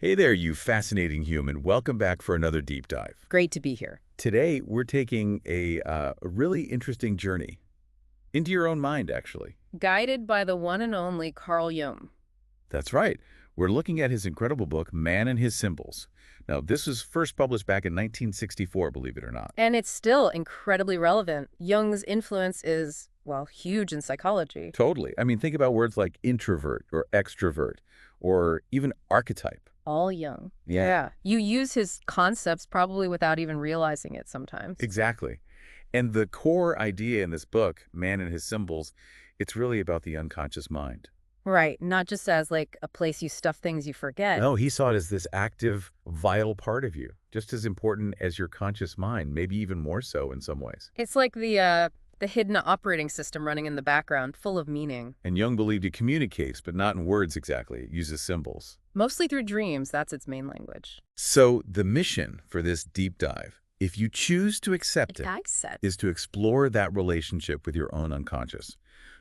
Hey there, you fascinating human. Welcome back for another deep dive. Great to be here. Today, we're taking a really interesting journey into your own mind, actually. Guided by the one and only Carl Jung. That's right. We're looking at his incredible book, Man and His Symbols. Now, this was first published back in 1964, believe it or not. And it's still incredibly relevant. Jung's influence is, well, huge in psychology. Totally. I mean, think about words like introvert or extrovert or even archetype. All Jung. Yeah. You use his concepts probably without even realizing it sometimes. Exactly. And the core idea in this book, Man and His Symbols, it's really about the unconscious mind. Right. Not just as like a place you stuff things you forget. No, he saw it as this active, vital part of you, just as important as your conscious mind, maybe even more so in some ways. It's like the hidden operating system running in the background, full of meaning. And Jung believed it communicates, but not in words exactly. It uses symbols. Mostly through dreams, that's its main language. So the mission for this deep dive, if you choose to accept it, is to explore that relationship with your own unconscious.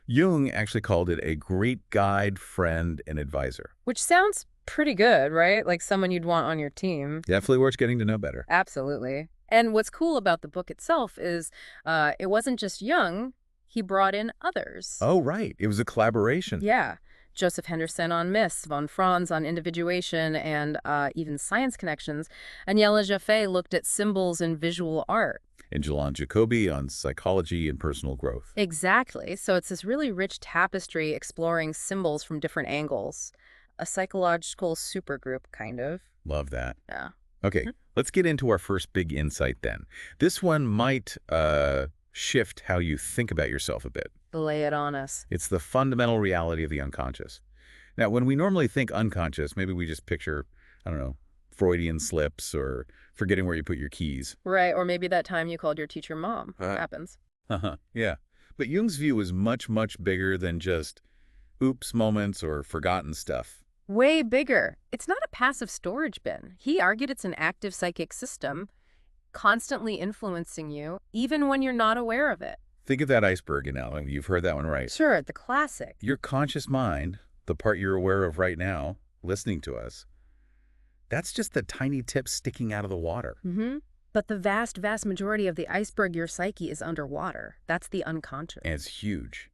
Jung actually called it a great guide, friend, and advisor. Which sounds pretty good, right? Like someone you'd want on your team. Definitely worth getting to know better. Absolutely. And what's cool about the book itself is it wasn't just Jung. He brought in others. Oh, right. It was a collaboration. Yeah. Joseph Henderson on myths, von Franz on individuation, and even science connections. Agnella Jaffe looked at symbols in visual art. And Jalan Jacobi on psychology and personal growth. Exactly. So it's this really rich tapestry exploring symbols from different angles. A psychological supergroup, kind of. Love that. Yeah. Okay, let's get into our first big insight then. This one might shift how you think about yourself a bit. Lay it on us. It's the fundamental reality of the unconscious. Now, when we normally think unconscious, maybe we just picture, I don't know, Freudian slips or forgetting where you put your keys. Right, or maybe that time you called your teacher mom. Happens. Yeah. But Jung's view is much, much bigger than just oops moments or forgotten stuff. Way bigger. It's not a passive storage bin. He argued it's an active psychic system, constantly influencing you, even when you're not aware of it. Think of that iceberg analogy. You've heard that one, right? Sure, the classic. Your conscious mind, the part you're aware of right now, listening to us, that's just the tiny tip sticking out of the water. But the vast, vast majority of the iceberg, your psyche, is underwater. That's the unconscious. And it's huge.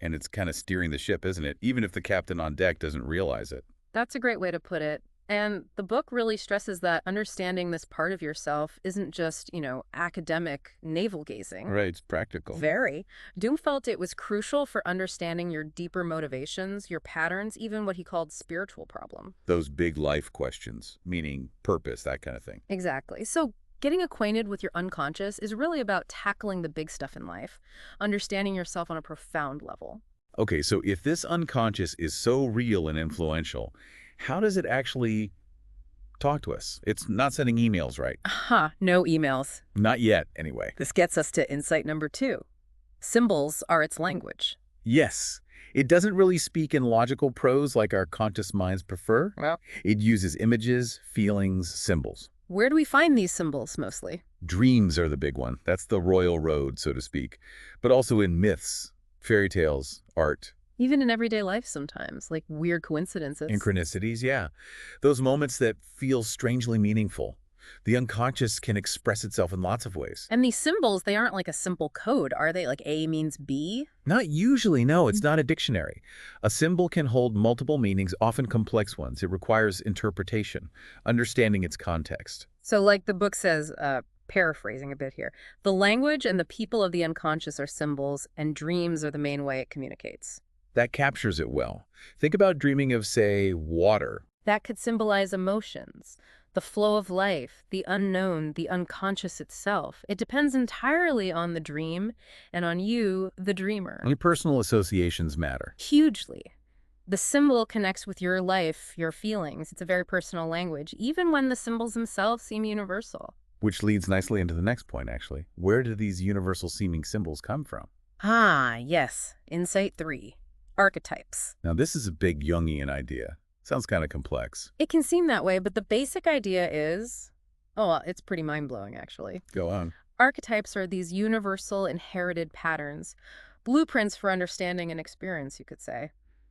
And it's kind of steering the ship, isn't it? Even if the captain on deck doesn't realize it. That's a great way to put it. And the book really stresses that understanding this part of yourself isn't just, academic navel-gazing. Right, it's practical. Very. Jung felt it was crucial for understanding your deeper motivations, your patterns, even what he called spiritual problem. Those big life questions, meaning purpose, that kind of thing. Exactly. So getting acquainted with your unconscious is really about tackling the big stuff in life, understanding yourself on a profound level. Okay, so if this unconscious is so real and influential, how does it actually talk to us? It's not sending emails, right? No emails. Not yet, anyway. This gets us to insight number 2. Symbols are its language. Yes. It doesn't really speak in logical prose like our conscious minds prefer. Well, It uses images, feelings, symbols. where do we find these symbols mostly? Dreams are the big one. That's the royal road, so to speak. But also in myths, fairy tales, art. Even in everyday life sometimes, like weird coincidences. Synchronicities, yeah. Those moments that feel strangely meaningful. The unconscious can express itself in lots of ways. And these symbols, they aren't like a simple code, are they? Like A means B? Not usually, no. It's not a dictionary. A symbol can hold multiple meanings, often complex ones. It requires interpretation, understanding its context. So like the book says, paraphrasing a bit here, the language and the people of the unconscious are symbols, and dreams are the main way it communicates. That captures it well. Think about dreaming of, say, water. That could symbolize emotions, the flow of life, the unknown, the unconscious itself. It depends entirely on the dream and on you, the dreamer. Your personal associations matter. Hugely. The symbol connects with your life, your feelings. It's a very personal language, even when the symbols themselves seem universal. Which leads nicely into the next point, actually. Where do these universal-seeming symbols come from? Yes. Insight 3. Archetypes. Now, this is a big Jungian idea. Sounds kind of complex. It can seem that way, but the basic idea is, well, it's pretty mind-blowing, actually. Go on. Archetypes are these universal inherited patterns, blueprints for understanding and experience, you could say.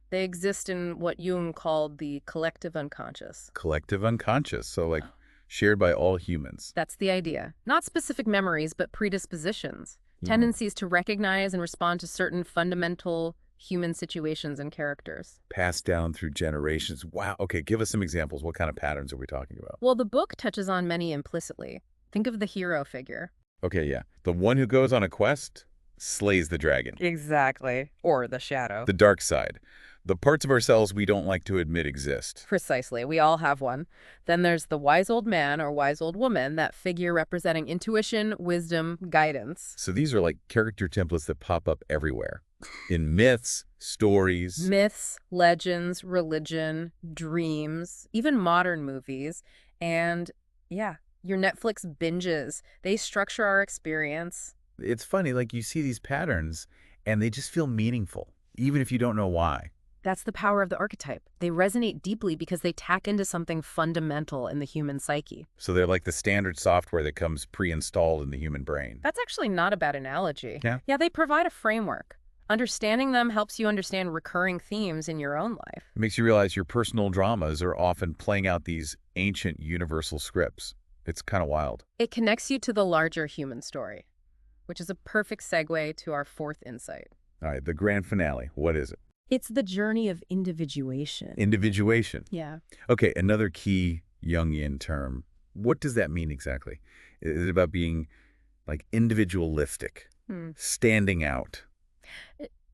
They exist in what Jung called the collective unconscious. Collective unconscious, so like shared by all humans. That's the idea. Not specific memories, but predispositions. Tendencies to recognize and respond to certain fundamental human situations and characters. Passed down through generations. Wow. Okay, give us some examples. What kind of patterns are we talking about? Well, the book touches on many implicitly. Think of the hero figure. Okay, yeah. The one who goes on a quest slays the dragon. Exactly. Or the shadow. The dark side. The parts of ourselves we don't like to admit exist. Precisely. We all have one. Then there's the wise old man or wise old woman, that figure representing intuition, wisdom, guidance. So these are like character templates that pop up everywhere. In myths, stories. Myths, legends, religion, dreams, even modern movies. And yeah, your Netflix binges. They structure our experience. It's funny, like you see these patterns and they just feel meaningful, even if you don't know why. That's the power of the archetype. They resonate deeply because they tack into something fundamental in the human psyche. So they're like the standard software that comes pre-installed in the human brain. That's actually not a bad analogy. Yeah? Yeah, they provide a framework. Understanding them helps you understand recurring themes in your own life. It makes you realize your personal dramas are often playing out these ancient universal scripts. It's kind of wild. It connects you to the larger human story, which is a perfect segue to our fourth insight. All right, the grand finale. What is it? It's the journey of individuation. Individuation. Yeah. Okay, another key Jungian term. What does that mean exactly? Is it about being like individualistic, standing out?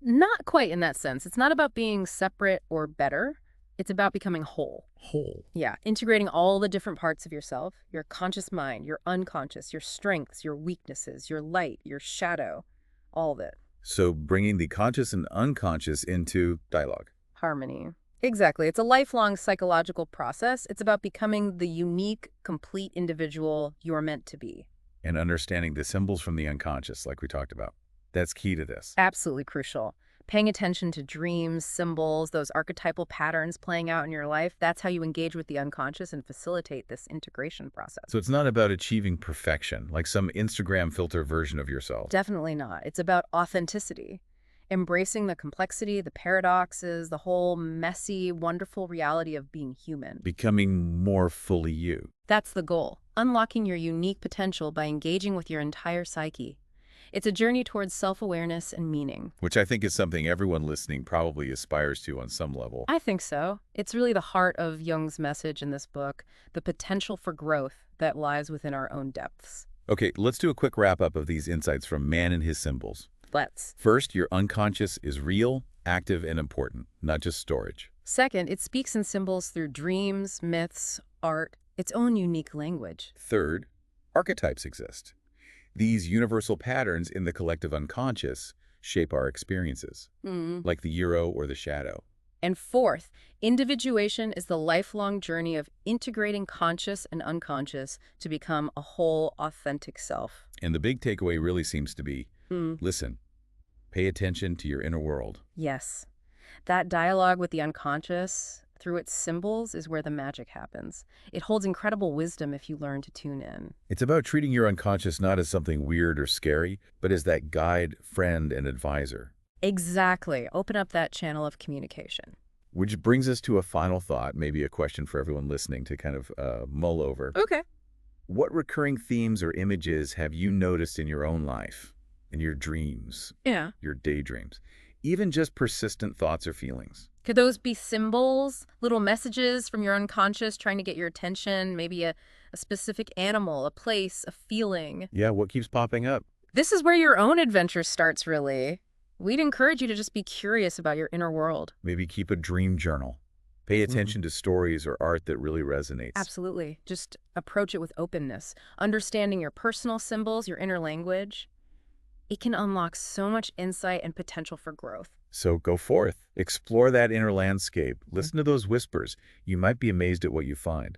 Not quite in that sense. It's not about being separate or better. It's about becoming whole. Whole. Yeah, integrating all the different parts of yourself, your conscious mind, your unconscious, your strengths, your weaknesses, your light, your shadow, all of it. So bringing the conscious and unconscious into dialogue. Harmony. Exactly. It's a lifelong psychological process. It's about becoming the unique, complete individual you're meant to be. And understanding the symbols from the unconscious, like we talked about. That's key to this. Absolutely crucial. Paying attention to dreams, symbols, those archetypal patterns playing out in your life, that's how you engage with the unconscious and facilitate this integration process. So it's not about achieving perfection, like some Instagram filter version of yourself. Definitely not. It's about authenticity. Embracing the complexity, the paradoxes, the whole messy, wonderful reality of being human. Becoming more fully you. That's the goal. Unlocking your unique potential by engaging with your entire psyche. It's a journey towards self-awareness and meaning. Which I think is something everyone listening probably aspires to on some level. I think so. It's really the heart of Jung's message in this book, the potential for growth that lies within our own depths. Okay, let's do a quick wrap-up of these insights from Man and His Symbols. Let's. First, your unconscious is real, active, and important, not just storage. Second, it speaks in symbols through dreams, myths, art, its own unique language. Third, archetypes exist. These universal patterns in the collective unconscious shape our experiences, like the hero or the shadow. And fourth, individuation is the lifelong journey of integrating conscious and unconscious to become a whole, authentic self. And the big takeaway really seems to be, listen, pay attention to your inner world. Yes. That dialogue with the unconscious, through its symbols, is where the magic happens. It holds incredible wisdom if you learn to tune in. It's about treating your unconscious not as something weird or scary, but as that guide, friend, and advisor. Exactly. Open up that channel of communication. Which brings us to a final thought, maybe a question for everyone listening to kind of mull over. Okay. What recurring themes or images have you noticed in your own life, in your dreams, your daydreams, even just persistent thoughts or feelings? Could those be symbols, little messages from your unconscious trying to get your attention, maybe a specific animal, a place, a feeling? Yeah, what keeps popping up? This is where your own adventure starts, really. We'd encourage you to just be curious about your inner world. Maybe keep a dream journal. Pay attention to stories or art that really resonates. Absolutely. Just approach it with openness. Understanding your personal symbols, your inner language. It can unlock so much insight and potential for growth. So go forth. Explore that inner landscape. Listen to those whispers. You might be amazed at what you find.